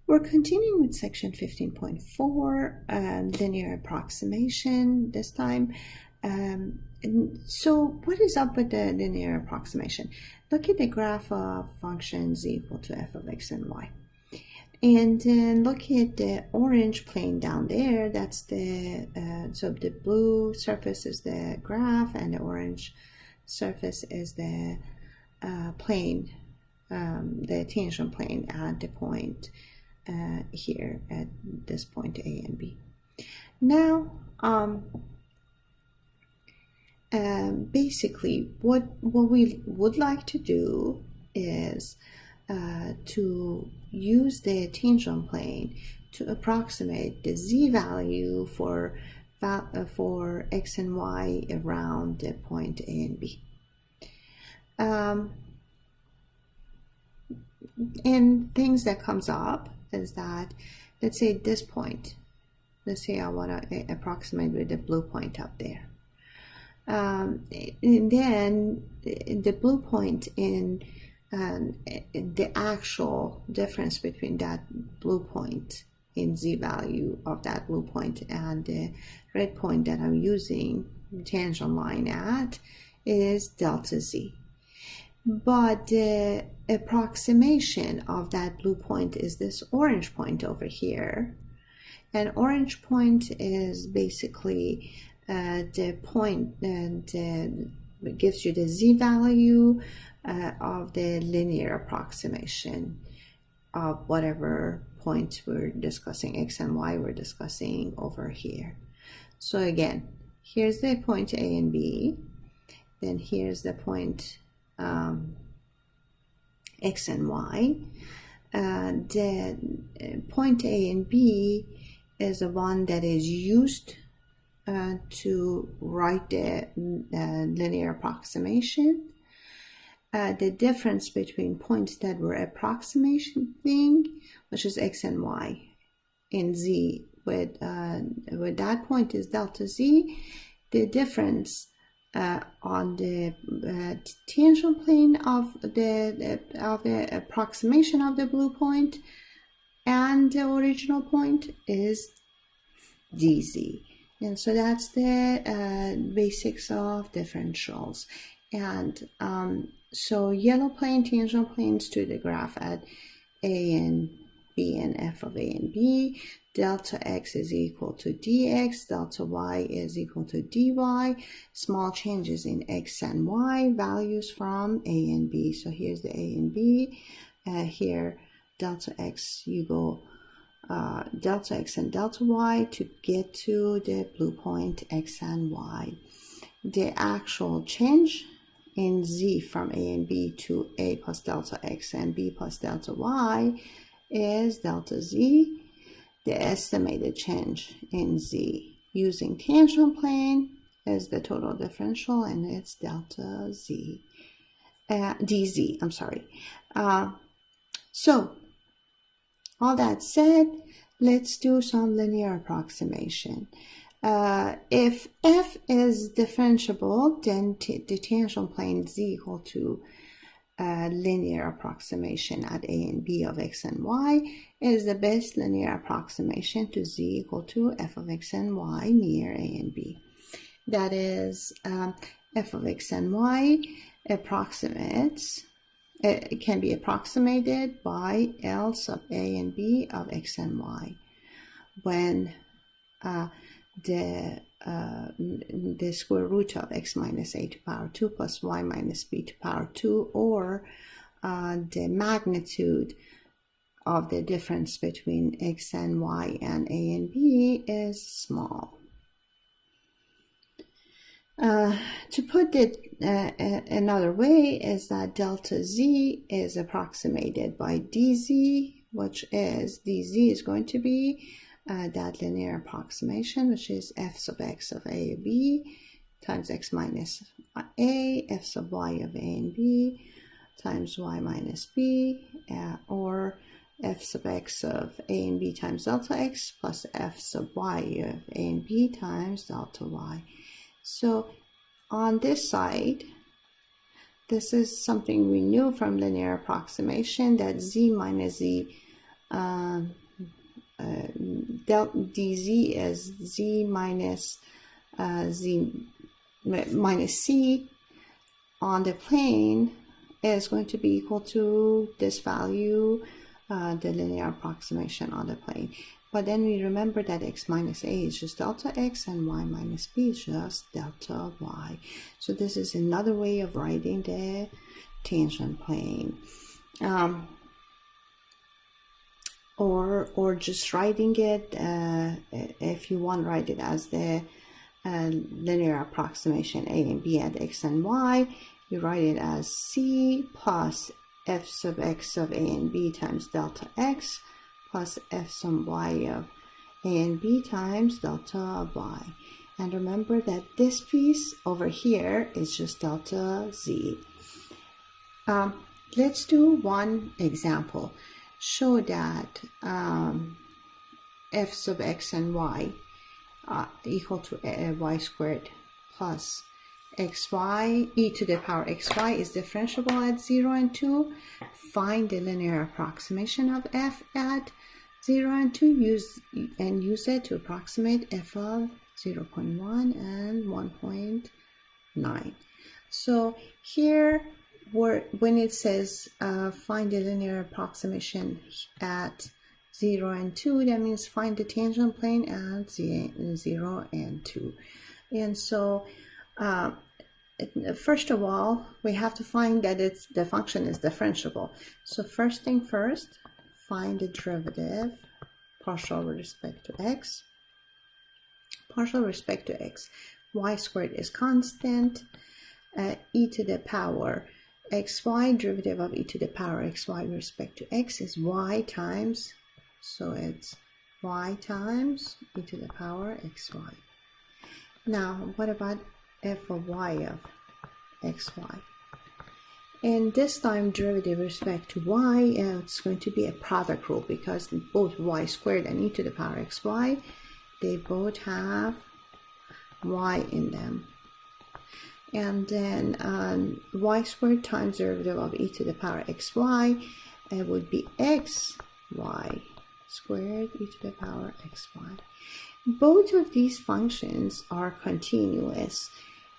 We're continuing with section 15.4, linear approximation this time. And so what is up with the linear approximation? Look at the graph of function z equal to f of x and y. And then look at the orange plane down there. That's the, so the blue surface is the graph and the orange surface is the plane, the tangent plane at the point here at this point A and B. Now, basically what we would like to do is to use the tangent plane to approximate the z value for x and y around the point A and B. And things that comes up is that, let's say this point, let's say I want to approximate with the blue point up there. And then the blue point in the actual difference between that blue point in z value of that blue point and the red point that I'm using tangent line at is delta z. But the approximation of that blue point is this orange point over here. And orange point is basically the point that gives you the z value of the linear approximation of whatever point we're discussing, x and y we're discussing over here. So again, here's the point A and B, then here's the point x and y. The point A and B is the one that is used to write the linear approximation. The difference between points that we're approximating, which is x and y, in z, with that point is delta z. The difference on the tangent plane of the approximation of the blue point and the original point is dz. And so that's the basics of differentials. And so yellow plane, tangent planes to the graph at A and B and f of A and B. Delta x is equal to dx, delta y is equal to dy. Small changes in x and y, values from A and B. So here's the A and B. Here, delta x, you go delta x and delta y to get to the blue point x and y. The actual change in z from A and B to A plus delta x and B plus delta y is delta z. The estimated change in z using tangent plane is the total differential, and it's delta z, dz, I'm sorry. So all that said, let's do some linear approximation. If f is differentiable, then the tangent plane z equal to linear approximation at A and B of x and y is the best linear approximation to z equal to f of x and y near A and B. That is, f of x and y approximates, it can be approximated by L sub A and B of x and y when the square root of x minus a to power 2 plus y minus b to power 2, or the magnitude of the difference between x and y and a and b is small. To put it another way is that delta z is approximated by dz, which is dz is going to be that linear approximation, which is f sub x of a and b times x minus a, f sub y of a and b times y minus b, or f sub x of a and b times delta x plus f sub y of a and b times delta y. So on this side, this is something we knew from linear approximation, that z minus z dz is z minus c on the plane is going to be equal to this value, the linear approximation on the plane. But then we remember that x minus a is just delta x and y minus b is just delta y. So this is another way of writing the tangent plane. Or just writing it, if you want, write it as the linear approximation a and b at x and y. You write it as c plus f sub x of a and b times delta x plus f sub y of a and b times delta y. And remember that this piece over here is just delta z. Let's do one example. Show that f sub x and y equal to y squared plus xy, e to the power xy is differentiable at 0 and 2. Find the linear approximation of f at 0 and 2. Use it to approximate f of 0.1 and 1.9. So here, when it says find the linear approximation at 0 and 2, that means find the tangent plane at 0 and 2. And so first of all, we have to find that the function is differentiable. So first thing first, find the derivative partial with respect to x. Partial with respect to x, y squared is constant. E to the power xy, derivative of e to the power xy with respect to x is y times, so it's y times e to the power xy. Now, what about f of y of xy? And this time, derivative with respect to y, it's going to be a product rule because both y squared and e to the power xy, they both have y in them. And then y squared times derivative of e to the power xy, it would be xy squared e to the power xy. Both of these functions are continuous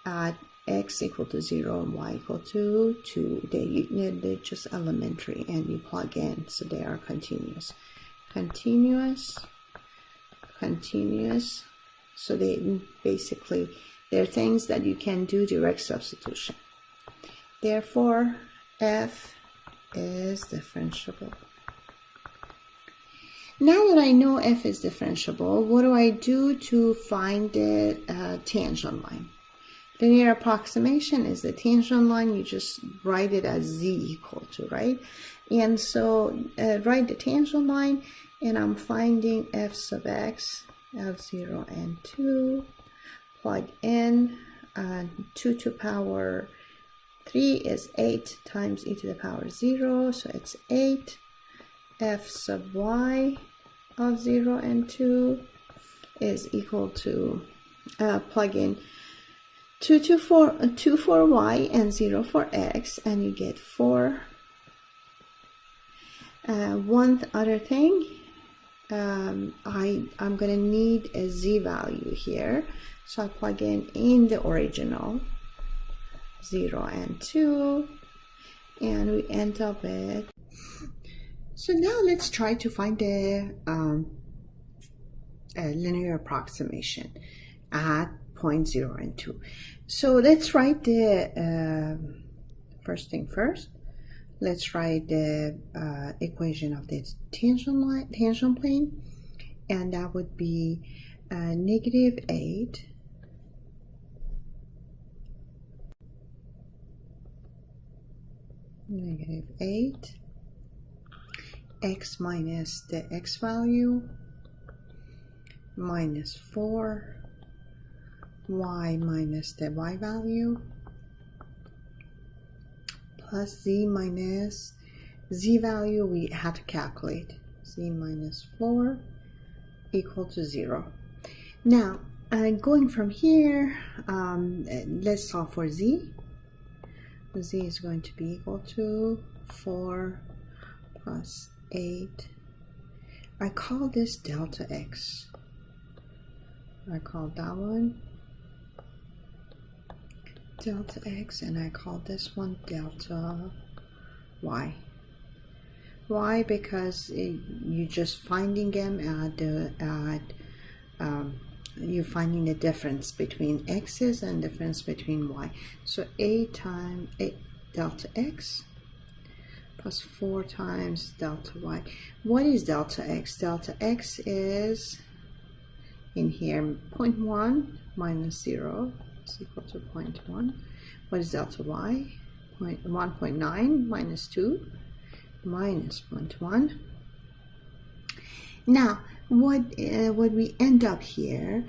at x equal to 0 and y equal to 2. They're just elementary and you plug in, so they are continuous. Continuous. So they basically, they're things that you can do direct substitution. Therefore, f is differentiable. Now that I know f is differentiable, what do I do to find the tangent line? Linear approximation is the tangent line. You just write it as z equal to, right? And so write the tangent line, and I'm finding f sub x of 0 and 2. Plug in 2 to power 3 is 8 times e to the power 0, so it's 8. F sub y of 0 and 2 is equal to, plug in 2 for y and 0 for x, and you get 4. One other thing, I'm going to need a z value here, so I plug in the original 0 and 2, and we end up with. So now let's try to find the linear approximation at point 0 and 2. So let's write the first thing first. Let's write the equation of the tangent plane, and that would be negative 8 x minus the x value minus 4 y minus the y value plus z minus z value we had to calculate, z minus 4 equal to 0. Now going from here, let's solve for z. Z is going to be equal to 4 plus 8 I call this delta x. I call that one delta x, and I call this one delta y. Why? Because you're just finding them you're finding the difference between x's and difference between y. So a times a delta x plus 4 times delta y. What is delta x? Delta x is in here 0.1 minus 0 is equal to 0.1. What is delta y? 1.9 minus 2 minus 0.1. Now what we end up here,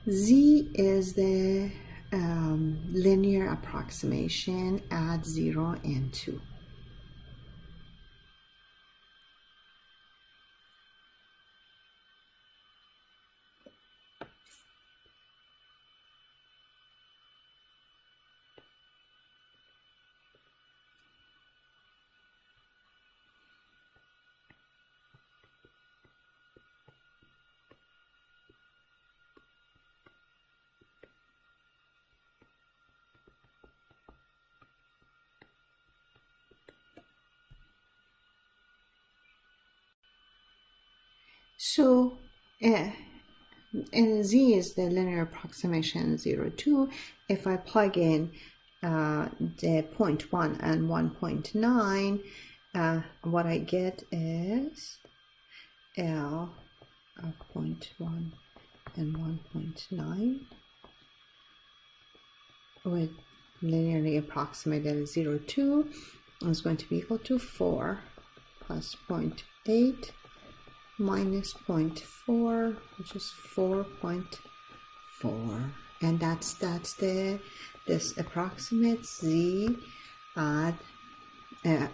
z is the linear approximation at 0 and 2. So and z is the linear approximation 0, 2. If I plug in the 0.1 and 1.9, what I get is L of 0.1 and 1.9 with linearly approximated as 0, 2 is going to be equal to 4 plus 0.8 minus 0.4, which is 4.4, and that's this approximates z at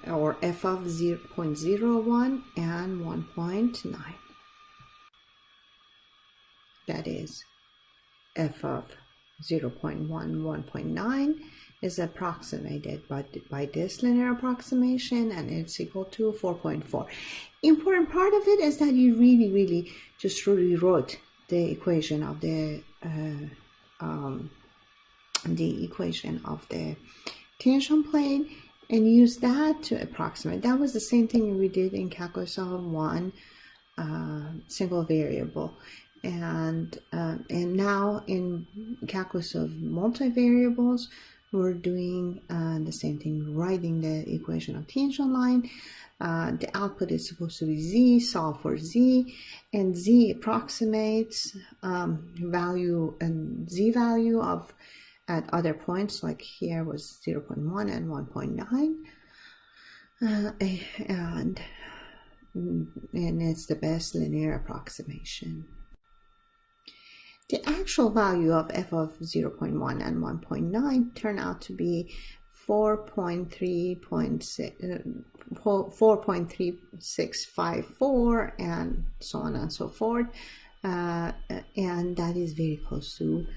or f of 0.01 and 1.9. That is f of 0.1, 1.9 is approximated by this linear approximation, and it's equal to 4.4. Important part of it is that you really just rewrote the equation of the equation of the tangent plane and use that to approximate. That was the same thing we did in calculus of one single variable, and now in calculus of multivariables we're doing the same thing, writing the equation of tangent line. The output is supposed to be z, solve for z, and z approximates value and z value of at other points, like here was 0.1 and 1.9, and it's the best linear approximation. The actual value of f of 0.1 and 1.9 turn out to be 4.3654 and so on and so forth, and that is very close to.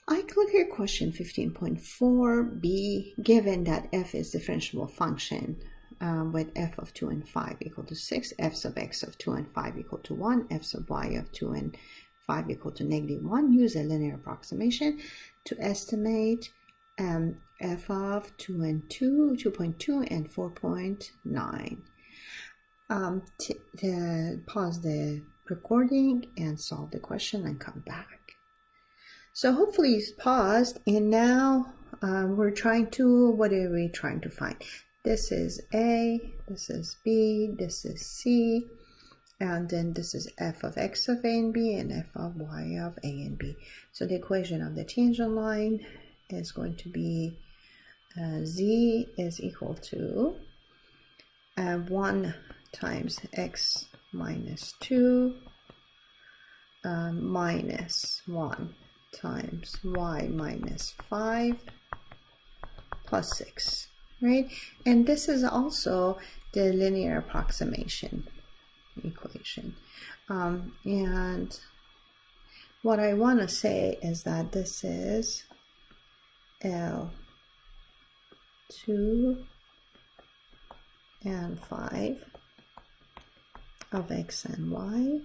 I click here question 15.4b. Given that f is differentiable function with f of 2 and 5 equal to 6, f sub x of 2 and 5 equal to 1, f sub y of 2 and 5 equal to -1, use a linear approximation to estimate f of 2 and 2, 2.2 and 4.9. Pause the recording and solve the question and come back. So hopefully it's paused, and now we're trying to, what are we trying to find? This is A, this is B, this is C, and then this is f of x of a and b and f of y of a and b. So the equation of the tangent line is going to be z is equal to 1 times x minus 2 minus 1 times y minus 5 plus 6, right? And this is also the linear approximation equation. And what I want to say is that this is L2 and 5 of x and y,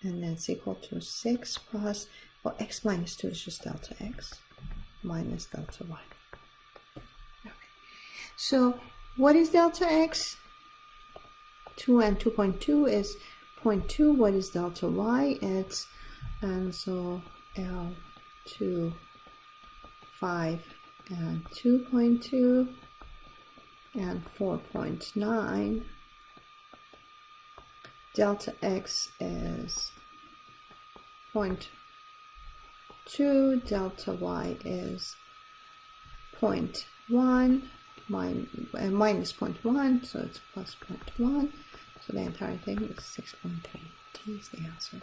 and that's equal to 6 plus, well, x minus 2 is just delta x minus delta y. Okay. So what is delta x? 2 and 2.2 is 0.2. What is delta y? It's, and so L2, 5 and 2.2 and 4.9. Delta x is 0.2, delta y is 0.1 minus 0.1, so it's plus 0.1, so the entire thing is 6.3. T is the answer.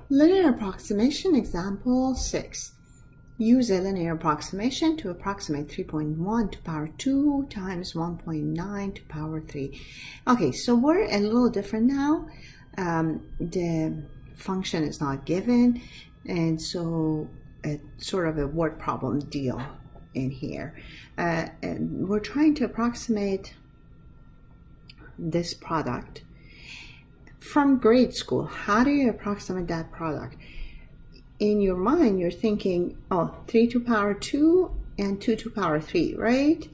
Linear approximation, example 6. Use a linear approximation to approximate 3.1 to power 2 times 1.9 to power 3. Okay, so we're a little different now. The function is not given, and so it's sort of a word problem deal in here. And we're trying to approximate this product from grade school. How do you approximate that product? In your mind, you're thinking, oh, 3 to power 2 and 2 to power 3, right?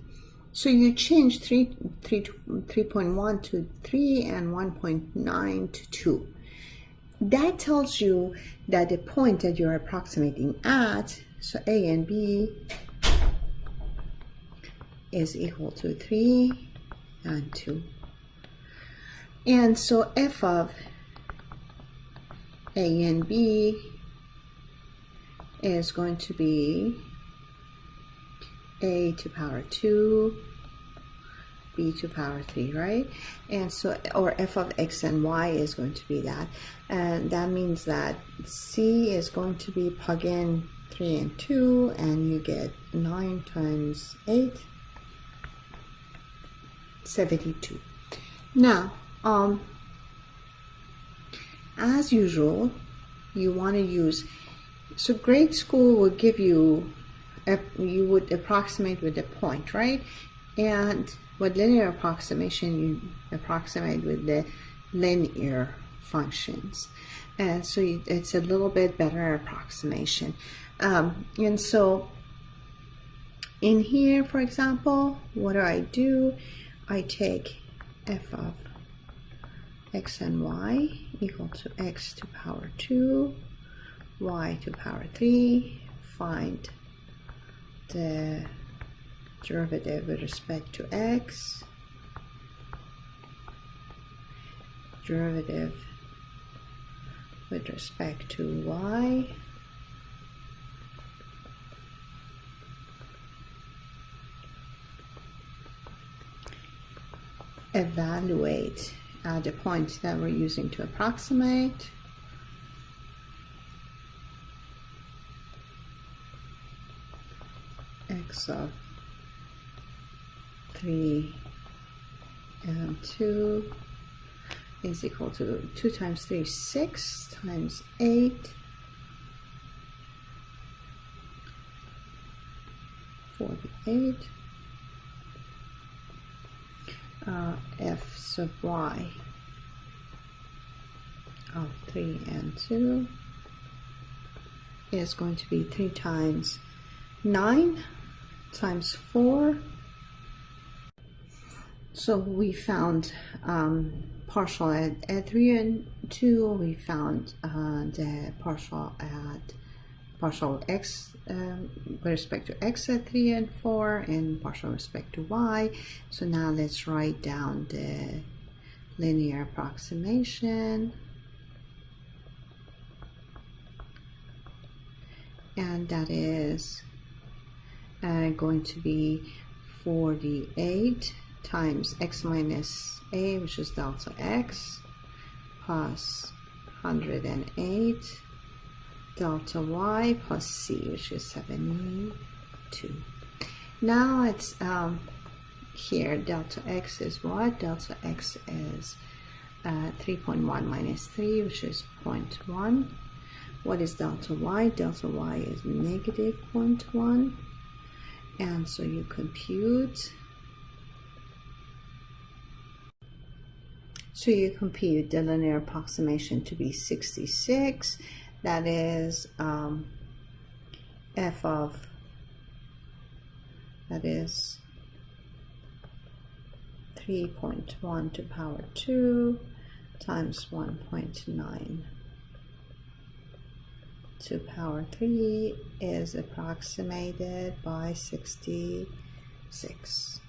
So you change 3.1 to 3 and 1.9 to 2. That tells you that the point that you're approximating at, so A and B, is equal to 3 and 2. And so f of A and B is going to be A to power 2, B to power 3, right? And so, or f of x and y is going to be that. And that means that C is going to be plug in 3 and 2, and you get 9 times 8, 72. Now, as usual, you want to use, so grade school will give you, you would approximate with a point, right? And with linear approximation, you approximate with the linear functions. And so it's a little bit better approximation. And so in here, for example, what do? I take f of x and y equal to x to power 2, y to power 3, find the derivative with respect to x, derivative with respect to y, evaluate the point that we're using to approximate, x of 3 and 2 is equal to 2 times 3 is 6 times 8 48. F sub y of 3 and 2 is going to be 3 times 9 times 4. So we found partial at 3 and 2. We found the partial x with respect to x at 3 and 4, and partial respect to y. So now let's write down the linear approximation, and that is going to be 48 times x minus a, which is delta x, plus 108 delta y plus c, which is 72. Now it's here, delta x is what? Delta x is 3.1 minus 3, which is 0.1. What is delta y? Delta y is negative 0.1. And so you compute So you compute the linear approximation to be 66. That is f of, that is 3.1 to power 2 times 1.9 to power 3 is approximated by 66.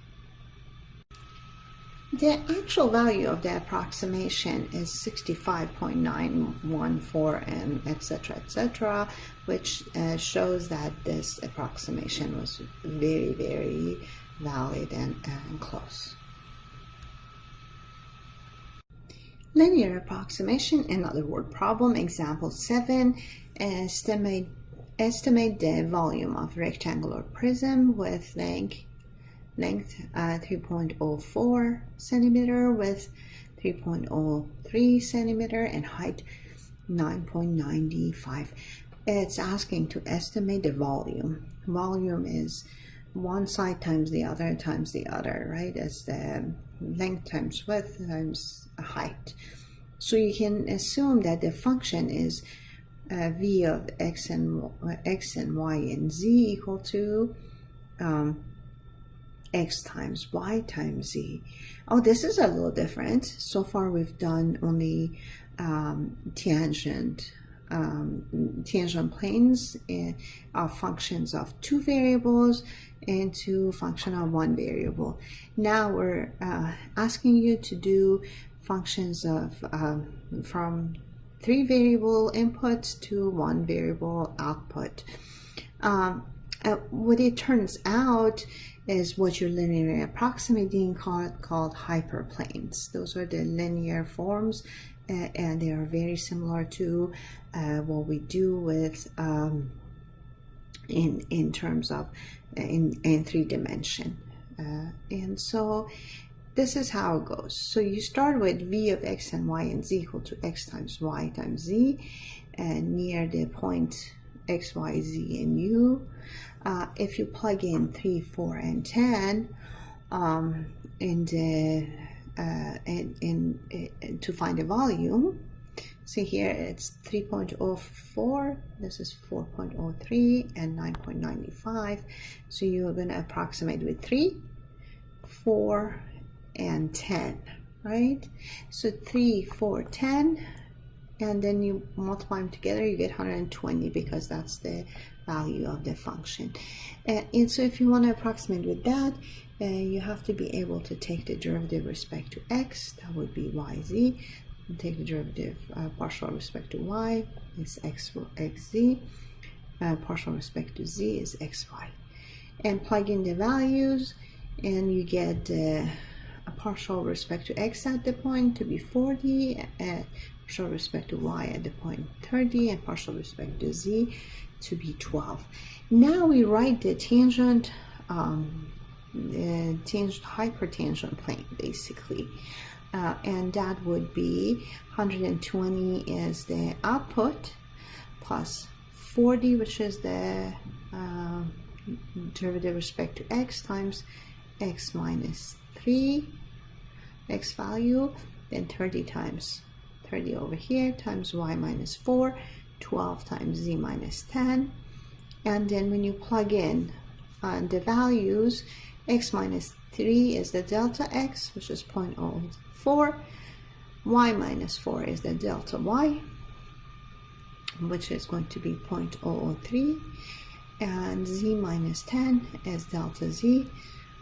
The actual value of the approximation is 65.914 and etc., which shows that this approximation was very, very valid and close. Linear approximation, another word problem, example 7. Estimate the volume of rectangular prism with length 3.04 centimeter, width 3.03 centimeter, and height 9.95. It's asking to estimate the volume. Volume is one side times the other, right? It's the length times width times height. So you can assume that the function is v of x and y and z equal to x times y times z. Oh, this is a little different. So far we've done only tangent planes are functions of two variables and two function of one variable. Now we're asking you to do functions of from 3 variable inputs to 1 variable output. What it turns out is what you're linearly approximating called hyperplanes. Those are the linear forms, and they are very similar to what we do with in terms of in 3 dimension. And so this is how it goes. So you start with v of x and y and z equal to x times y times z, and near the point x, y, z, and u. If you plug in 3, 4, and 10 to find the volume, see here it's 3.04, this is 4.03, and 9.95. So you're going to approximate with 3, 4, and 10, right? So 3, 4, 10, and then you multiply them together, you get 120, because that's the value of the function. And so if you want to approximate with that, you have to be able to take the derivative with respect to x, that would be yz, and take the derivative partial with respect to y is xz, partial with respect to z is xy, and plug in the values, and you get a partial with respect to x at the point to be 40, partial with respect to y at the point 30, and partial with respect to z to be 12. Now we write the tangent hypertangent plane basically, and that would be 120 is the output plus 40, which is the derivative with respect to x, times x minus 3 x value, then 30 times 30 over here times y minus 4, 12 times z minus 10, and then when you plug in the values, x minus 3 is the delta x, which is 0.04, y minus 4 is the delta y, which is going to be 0.003, and z minus 10 is delta z,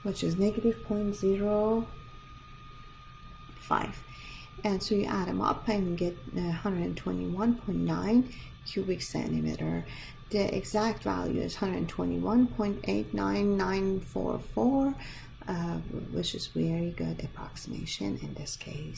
which is negative 0.05. And so you add them up and get 121.9 cubic centimeter. The exact value is 121.89944, which is very good approximation in this case.